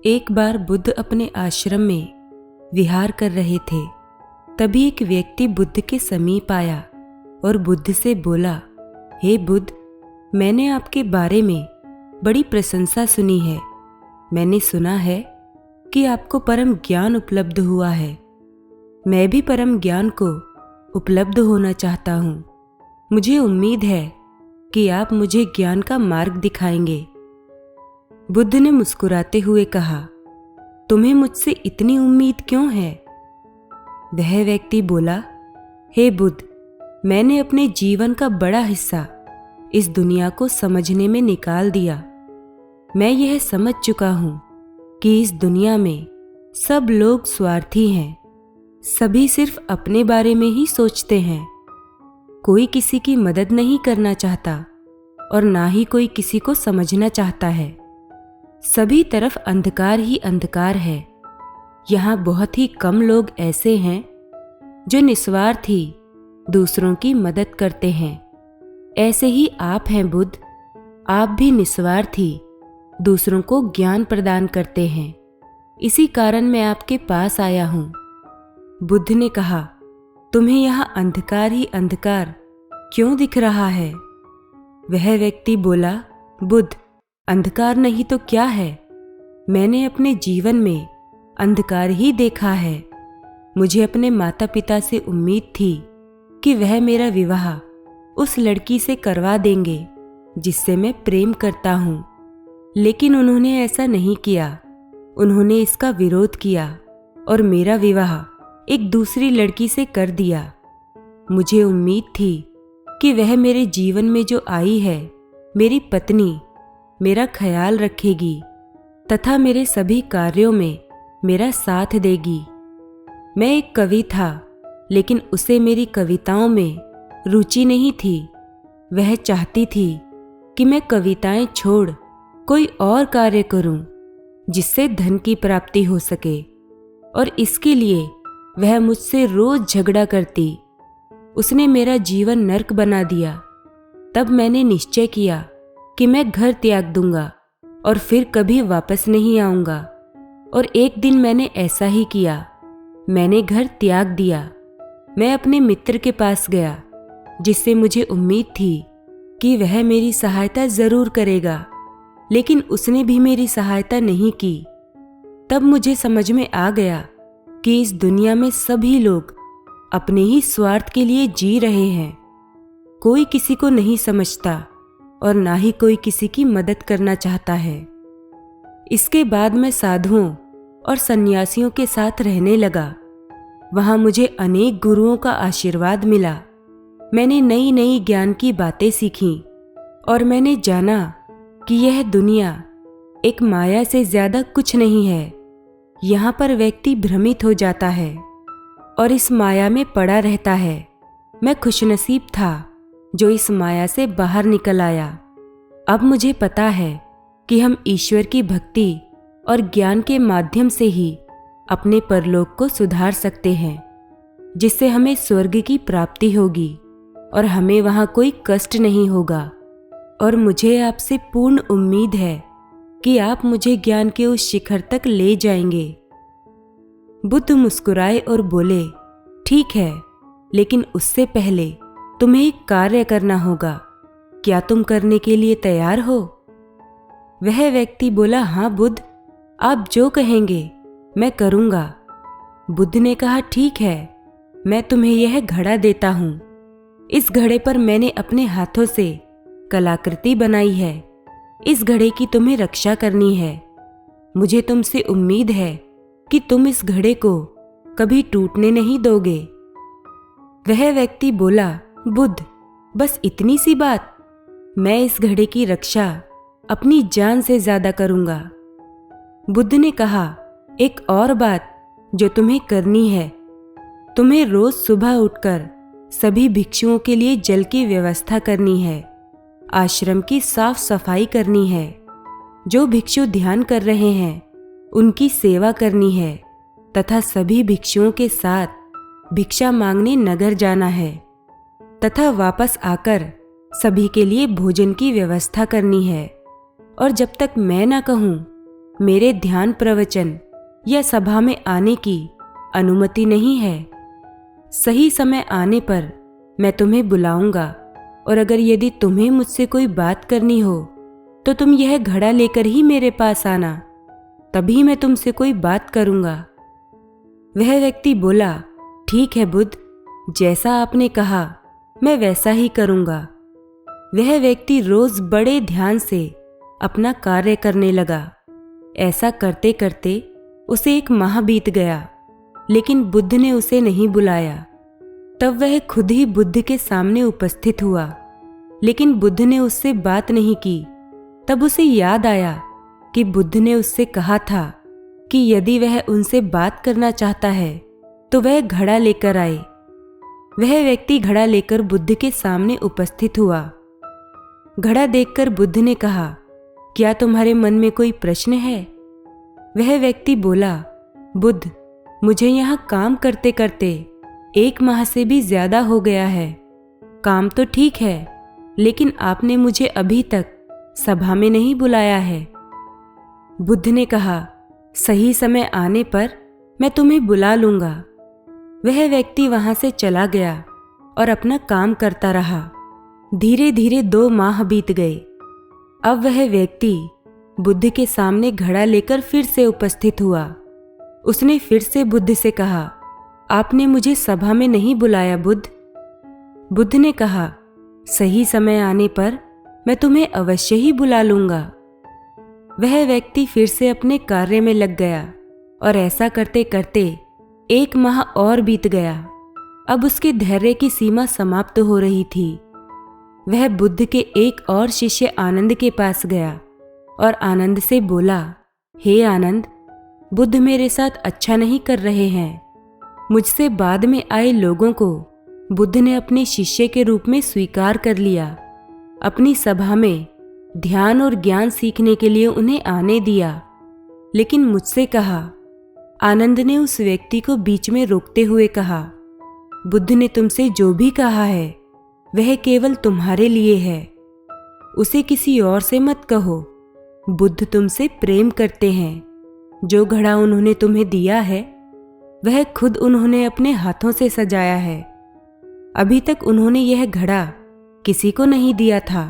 एक बार बुद्ध अपने आश्रम में विहार कर रहे थे। तभी एक व्यक्ति बुद्ध के समीप आया और बुद्ध से बोला, हे बुद्ध, मैंने आपके बारे में बड़ी प्रशंसा सुनी है। मैंने सुना है कि आपको परम ज्ञान उपलब्ध हुआ है। मैं भी परम ज्ञान को उपलब्ध होना चाहता हूँ। मुझे उम्मीद है कि आप मुझे ज्ञान का मार्ग दिखाएंगे। बुद्ध ने मुस्कुराते हुए कहा, तुम्हें मुझसे इतनी उम्मीद क्यों है? वह व्यक्ति बोला, हे बुद्ध, मैंने अपने जीवन का बड़ा हिस्सा इस दुनिया को समझने में निकाल दिया। मैं यह समझ चुका हूँ कि इस दुनिया में सब लोग स्वार्थी हैं। सभी सिर्फ अपने बारे में ही सोचते हैं। कोई किसी की मदद नहीं करना चाहता और ना ही कोई किसी को समझना चाहता है। सभी तरफ अंधकार ही अंधकार है। यहाँ बहुत ही कम लोग ऐसे हैं जो निस्वार्थी दूसरों की मदद करते हैं। ऐसे ही आप हैं बुद्ध। आप भी निस्वार्थी दूसरों को ज्ञान प्रदान करते हैं। इसी कारण मैं आपके पास आया हूँ। बुद्ध ने कहा, तुम्हें यहाँ अंधकार ही अंधकार क्यों दिख रहा है? वह व्यक्ति बोला, बुद्ध, अंधकार नहीं तो क्या है? मैंने अपने जीवन में अंधकार ही देखा है। मुझे अपने माता पिता से उम्मीद थी कि वह मेरा विवाह उस लड़की से करवा देंगे जिससे मैं प्रेम करता हूँ, लेकिन उन्होंने ऐसा नहीं किया। उन्होंने इसका विरोध किया और मेरा विवाह एक दूसरी लड़की से कर दिया। मुझे उम्मीद थी कि वह मेरे जीवन में जो आई है, मेरी पत्नी, मेरा ख्याल रखेगी तथा मेरे सभी कार्यों में मेरा साथ देगी। मैं एक कवि था, लेकिन उसे मेरी कविताओं में रुचि नहीं थी। वह चाहती थी कि मैं कविताएं छोड़ कोई और कार्य करूं जिससे धन की प्राप्ति हो सके, और इसके लिए वह मुझसे रोज झगड़ा करती। उसने मेरा जीवन नर्क बना दिया। तब मैंने निश्चय किया कि मैं घर त्याग दूंगा और फिर कभी वापस नहीं आऊंगा। और एक दिन मैंने ऐसा ही किया। मैंने घर त्याग दिया। मैं अपने मित्र के पास गया जिससे मुझे उम्मीद थी कि वह मेरी सहायता जरूर करेगा, लेकिन उसने भी मेरी सहायता नहीं की। तब मुझे समझ में आ गया कि इस दुनिया में सभी लोग अपने ही स्वार्थ के लिए जी रहे हैं। कोई किसी को नहीं समझता और ना ही कोई किसी की मदद करना चाहता है। इसके बाद मैं साधुओं और सन्यासियों के साथ रहने लगा। वहाँ मुझे अनेक गुरुओं का आशीर्वाद मिला। मैंने नई नई ज्ञान की बातें सीखीं और मैंने जाना कि यह दुनिया एक माया से ज्यादा कुछ नहीं है। यहाँ पर व्यक्ति भ्रमित हो जाता है और इस माया में पड़ा रहता है। मैं खुशनसीब था जो इस माया से बाहर निकल आया। अब मुझे पता है कि हम ईश्वर की भक्ति और ज्ञान के माध्यम से ही अपने परलोक को सुधार सकते हैं, जिससे हमें स्वर्ग की प्राप्ति होगी और हमें वहाँ कोई कष्ट नहीं होगा। और मुझे आपसे पूर्ण उम्मीद है कि आप मुझे ज्ञान के उस शिखर तक ले जाएंगे। बुद्ध मुस्कुराए और बोले, ठीक है, लेकिन उससे पहले तुम्हें एक कार्य करना होगा। क्या तुम करने के लिए तैयार हो? वह व्यक्ति बोला, हाँ बुद्ध, आप जो कहेंगे मैं करूँगा। बुद्ध ने कहा, ठीक है, मैं तुम्हें यह घड़ा देता हूँ। इस घड़े पर मैंने अपने हाथों से कलाकृति बनाई है। इस घड़े की तुम्हें रक्षा करनी है। मुझे तुमसे उम्मीद है कि तुम इस घड़े को कभी टूटने नहीं दोगे। वह व्यक्ति बोला, बुद्ध, बस इतनी सी बात? मैं इस घड़े की रक्षा अपनी जान से ज्यादा करूंगा। बुद्ध ने कहा, एक और बात जो तुम्हें करनी है। तुम्हें रोज सुबह उठकर सभी भिक्षुओं के लिए जल की व्यवस्था करनी है। आश्रम की साफ सफाई करनी है। जो भिक्षु ध्यान कर रहे हैं उनकी सेवा करनी है तथा सभी भिक्षुओं के साथ भिक्षा मांगने नगर जाना है तथा वापस आकर सभी के लिए भोजन की व्यवस्था करनी है। और जब तक मैं ना कहूँ मेरे ध्यान प्रवचन या सभा में आने की अनुमति नहीं है। सही समय आने पर मैं तुम्हें बुलाऊंगा, और अगर यदि तुम्हें मुझसे कोई बात करनी हो तो तुम यह घड़ा लेकर ही मेरे पास आना, तभी मैं तुमसे कोई बात करूंगा। वह व्यक्ति बोला, ठीक है बुद्ध, जैसा आपने कहा मैं वैसा ही करूंगा। वह व्यक्ति रोज बड़े ध्यान से अपना कार्य करने लगा। ऐसा करते करते उसे 1 माह बीत गया, लेकिन बुद्ध ने उसे नहीं बुलाया। तब वह खुद ही बुद्ध के सामने उपस्थित हुआ, लेकिन बुद्ध ने उससे बात नहीं की। तब उसे याद आया कि बुद्ध ने उससे कहा था कि यदि वह उनसे बात करना चाहता है तो वह घड़ा लेकर आए। वह व्यक्ति घड़ा लेकर बुद्ध के सामने उपस्थित हुआ। घड़ा देखकर बुद्ध ने कहा, क्या तुम्हारे मन में कोई प्रश्न है? वह व्यक्ति बोला, बुद्ध, मुझे यहाँ काम करते करते 1 माह से भी ज्यादा हो गया है। काम तो ठीक है, लेकिन आपने मुझे अभी तक सभा में नहीं बुलाया है। बुद्ध ने कहा, सही समय आने पर मैं तुम्हें बुला लूंगा। वह व्यक्ति वहां से चला गया और अपना काम करता रहा। धीरे धीरे 2 माह बीत गए। अब वह व्यक्ति बुद्ध के सामने घड़ा लेकर फिर से उपस्थित हुआ। उसने फिर से बुद्ध से कहा, आपने मुझे सभा में नहीं बुलाया बुद्ध। बुद्ध ने कहा, सही समय आने पर मैं तुम्हें अवश्य ही बुला लूंगा। वह व्यक्ति फिर से अपने कार्य में लग गया, और ऐसा करते करते 1 माह और बीत गया। अब उसके धैर्य की सीमा समाप्त हो रही थी। वह बुद्ध के एक और शिष्य आनंद के पास गया और आनंद से बोला, हे आनंद, बुद्ध मेरे साथ अच्छा नहीं कर रहे हैं। मुझसे बाद में आए लोगों को बुद्ध ने अपने शिष्य के रूप में स्वीकार कर लिया। अपनी सभा में ध्यान और ज्ञान सीखने के लिए उन्हें आने दिया, लेकिन मुझसे कहा। आनंद ने उस व्यक्ति को बीच में रोकते हुए कहा, बुद्ध ने तुमसे जो भी कहा है वह केवल तुम्हारे लिए है, उसे किसी और से मत कहो। बुद्ध तुमसे प्रेम करते हैं। जो घड़ा उन्होंने तुम्हें दिया है वह खुद उन्होंने अपने हाथों से सजाया है। अभी तक उन्होंने यह घड़ा किसी को नहीं दिया था।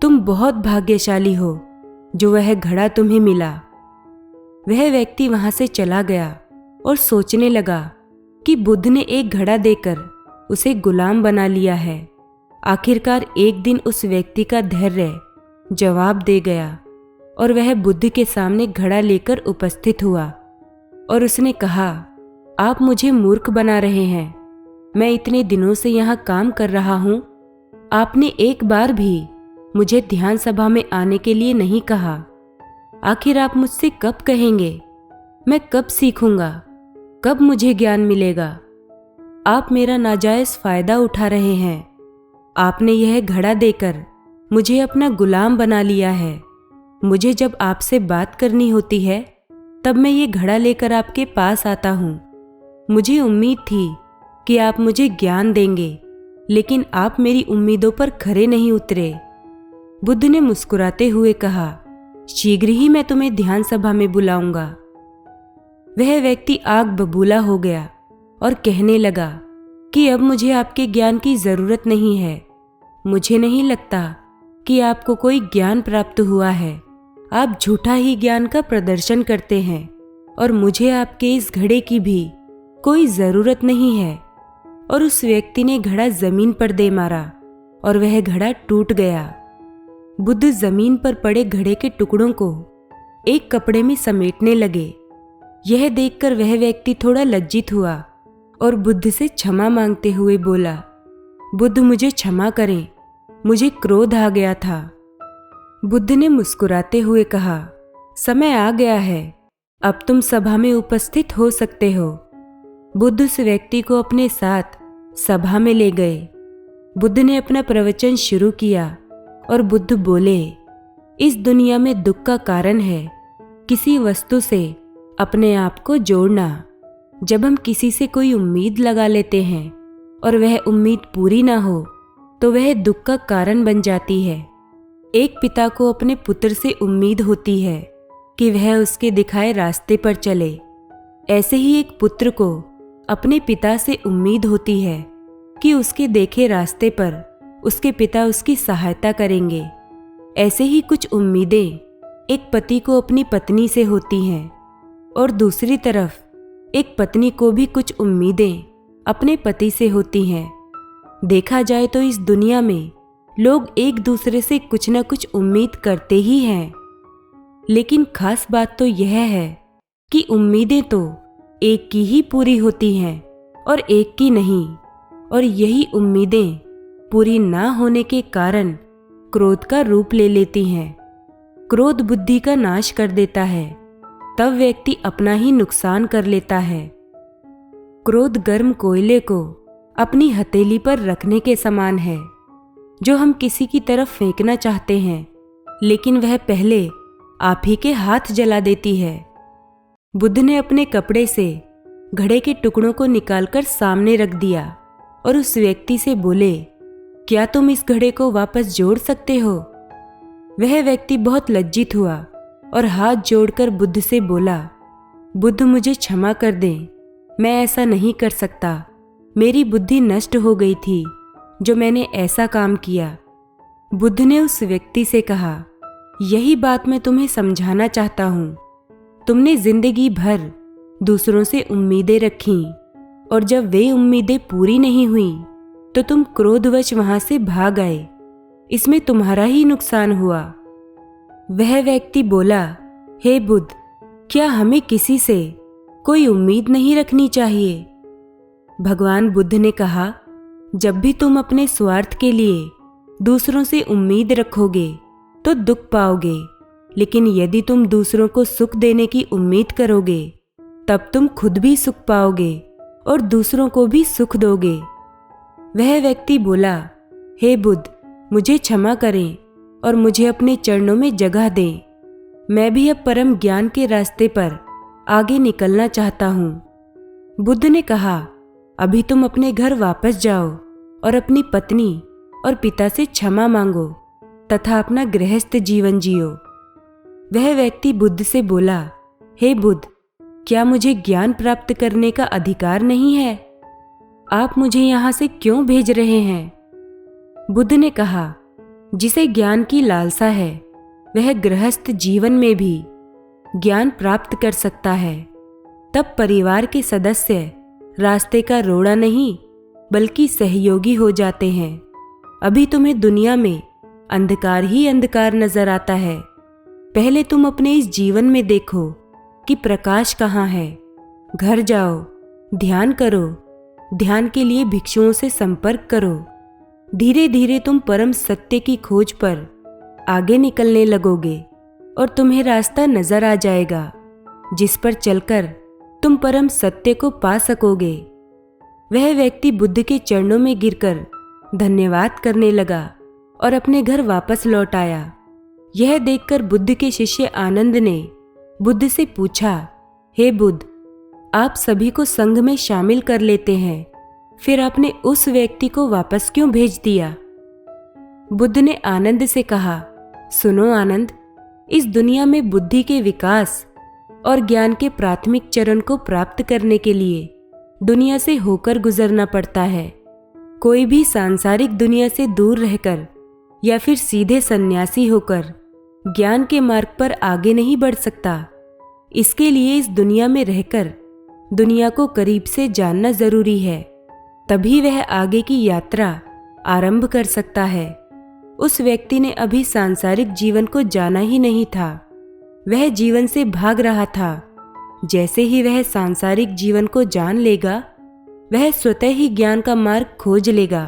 तुम बहुत भाग्यशाली हो जो वह घड़ा तुम्हें मिला। वह व्यक्ति वहां से चला गया और सोचने लगा कि बुद्ध ने एक घड़ा देकर उसे गुलाम बना लिया है। आखिरकार एक दिन उस व्यक्ति का धैर्य जवाब दे गया और वह बुद्ध के सामने घड़ा लेकर उपस्थित हुआ और उसने कहा, आप मुझे मूर्ख बना रहे हैं। मैं इतने दिनों से यहाँ काम कर रहा हूँ। आपने एक बार भी मुझे ध्यान सभा में आने के लिए नहीं कहा। आखिर आप मुझसे कब कहेंगे? मैं कब सीखूंगा? कब मुझे ज्ञान मिलेगा? आप मेरा नाजायज फायदा उठा रहे हैं। आपने यह घड़ा देकर मुझे अपना गुलाम बना लिया है। मुझे जब आपसे बात करनी होती है तब मैं ये घड़ा लेकर आपके पास आता हूँ। मुझे उम्मीद थी कि आप मुझे ज्ञान देंगे, लेकिन आप मेरी उम्मीदों पर खरे नहीं उतरे। बुद्ध ने मुस्कुराते हुए कहा, शीघ्र ही मैं तुम्हें ध्यान सभा में बुलाऊंगा। वह व्यक्ति आग बबूला हो गया और कहने लगा कि अब मुझे आपके ज्ञान की जरूरत नहीं है। मुझे नहीं लगता कि आपको कोई ज्ञान प्राप्त हुआ है। आप झूठा ही ज्ञान का प्रदर्शन करते हैं और मुझे आपके इस घड़े की भी कोई जरूरत नहीं है। और उस व्यक्ति ने घड़ा जमीन पर दे मारा और वह घड़ा टूट गया। बुद्ध जमीन पर पड़े घड़े के टुकड़ों को एक कपड़े में समेटने लगे। यह देखकर वह व्यक्ति थोड़ा लज्जित हुआ और बुद्ध से क्षमा मांगते हुए बोला, बुद्ध मुझे क्षमा करें, मुझे क्रोध आ गया था। बुद्ध ने मुस्कुराते हुए कहा, समय आ गया है, अब तुम सभा में उपस्थित हो सकते हो। बुद्ध उस व्यक्ति को अपने साथ सभा में ले गए। बुद्ध ने अपना प्रवचन शुरू किया और बुद्ध बोले, इस दुनिया में दुख का कारण है किसी वस्तु से अपने आप को जोड़ना। जब हम किसी से कोई उम्मीद लगा लेते हैं और वह उम्मीद पूरी ना हो तो वह दुख का कारण बन जाती है। एक पिता को अपने पुत्र से उम्मीद होती है कि वह उसके दिखाए रास्ते पर चले। ऐसे ही एक पुत्र को अपने पिता से उम्मीद होती है कि उसके देखे रास्ते पर उसके पिता उसकी सहायता करेंगे। ऐसे ही कुछ उम्मीदें एक पति को अपनी पत्नी से होती हैं और दूसरी तरफ एक पत्नी को भी कुछ उम्मीदें अपने पति से होती हैं। देखा जाए तो इस दुनिया में लोग एक दूसरे से कुछ न कुछ उम्मीद करते ही हैं, लेकिन खास बात तो यह है कि उम्मीदें तो एक की ही पूरी होती हैं और एक की नहीं, और यही उम्मीदें पूरी ना होने के कारण क्रोध का रूप ले लेती हैं। क्रोध बुद्धि का नाश कर देता है, तब व्यक्ति अपना ही नुकसान कर लेता है। क्रोध गर्म कोयले को अपनी हथेली पर रखने के समान है, जो हम किसी की तरफ फेंकना चाहते हैं, लेकिन वह पहले आप ही के हाथ जला देती है। बुद्ध ने अपने कपड़े से घड़े के टुकड़ों को निकालकर सामने रख दिया और उस व्यक्ति से बोले, क्या तुम इस घड़े को वापस जोड़ सकते हो? वह व्यक्ति बहुत लज्जित हुआ और हाथ जोड़कर बुद्ध से बोला, बुद्ध मुझे क्षमा कर दें, मैं ऐसा नहीं कर सकता। मेरी बुद्धि नष्ट हो गई थी जो मैंने ऐसा काम किया। बुद्ध ने उस व्यक्ति से कहा, यही बात मैं तुम्हें समझाना चाहता हूँ। तुमने जिंदगी भर दूसरों से उम्मीदें रखीं और जब वे उम्मीदें पूरी नहीं हुई तो तुम क्रोधवश वहां से भाग आए। इसमें तुम्हारा ही नुकसान हुआ। वह व्यक्ति बोला, हे बुद्ध, क्या हमें किसी से कोई उम्मीद नहीं रखनी चाहिए? भगवान बुद्ध ने कहा, जब भी तुम अपने स्वार्थ के लिए दूसरों से उम्मीद रखोगे तो दुख पाओगे, लेकिन यदि तुम दूसरों को सुख देने की उम्मीद करोगे तब तुम खुद भी सुख पाओगे और दूसरों को भी सुख दोगे। वह व्यक्ति बोला, हे बुद्ध, मुझे क्षमा करें और मुझे अपने चरणों में जगह दें। मैं भी अब परम ज्ञान के रास्ते पर आगे निकलना चाहता हूँ। बुद्ध ने कहा, अभी तुम अपने घर वापस जाओ और अपनी पत्नी और पिता से क्षमा मांगो तथा अपना गृहस्थ जीवन जियो। वह व्यक्ति बुद्ध से बोला, हे बुद्ध, क्या मुझे ज्ञान प्राप्त करने का अधिकार नहीं है? आप मुझे यहाँ से क्यों भेज रहे हैं? बुद्ध ने कहा, जिसे ज्ञान की लालसा है वह गृहस्थ जीवन में भी ज्ञान प्राप्त कर सकता है। तब परिवार के सदस्य रास्ते का रोड़ा नहीं बल्कि सहयोगी हो जाते हैं। अभी तुम्हें दुनिया में अंधकार ही अंधकार नजर आता है। पहले तुम अपने इस जीवन में देखो कि प्रकाश कहाँ है। घर जाओ, ध्यान करो, ध्यान के लिए भिक्षुओं से संपर्क करो। धीरे धीरे तुम परम सत्य की खोज पर आगे निकलने लगोगे और तुम्हें रास्ता नजर आ जाएगा जिस पर चलकर तुम परम सत्य को पा सकोगे। वह व्यक्ति बुद्ध के चरणों में गिरकर धन्यवाद करने लगा और अपने घर वापस लौट आया। यह देखकर बुद्ध के शिष्य आनंद ने बुद्ध से पूछा, हे बुद्ध, आप सभी को संघ में शामिल कर लेते हैं, फिर आपने उस व्यक्ति को वापस क्यों भेज दिया? बुद्ध ने आनंद से कहा, सुनो आनंद, इस दुनिया में बुद्धि के विकास और ज्ञान के प्राथमिक चरण को प्राप्त करने के लिए दुनिया से होकर गुजरना पड़ता है। कोई भी सांसारिक दुनिया से दूर रहकर या फिर सीधे सन्यासी होकर ज्ञान के मार्ग पर आगे नहीं बढ़ सकता। इसके लिए इस दुनिया में रहकर दुनिया को करीब से जानना जरूरी है, तभी वह आगे की यात्रा आरंभ कर सकता है। उस व्यक्ति ने अभी सांसारिक जीवन को जाना ही नहीं था, वह जीवन से भाग रहा था। जैसे ही वह सांसारिक जीवन को जान लेगा, वह स्वतः ही ज्ञान का मार्ग खोज लेगा।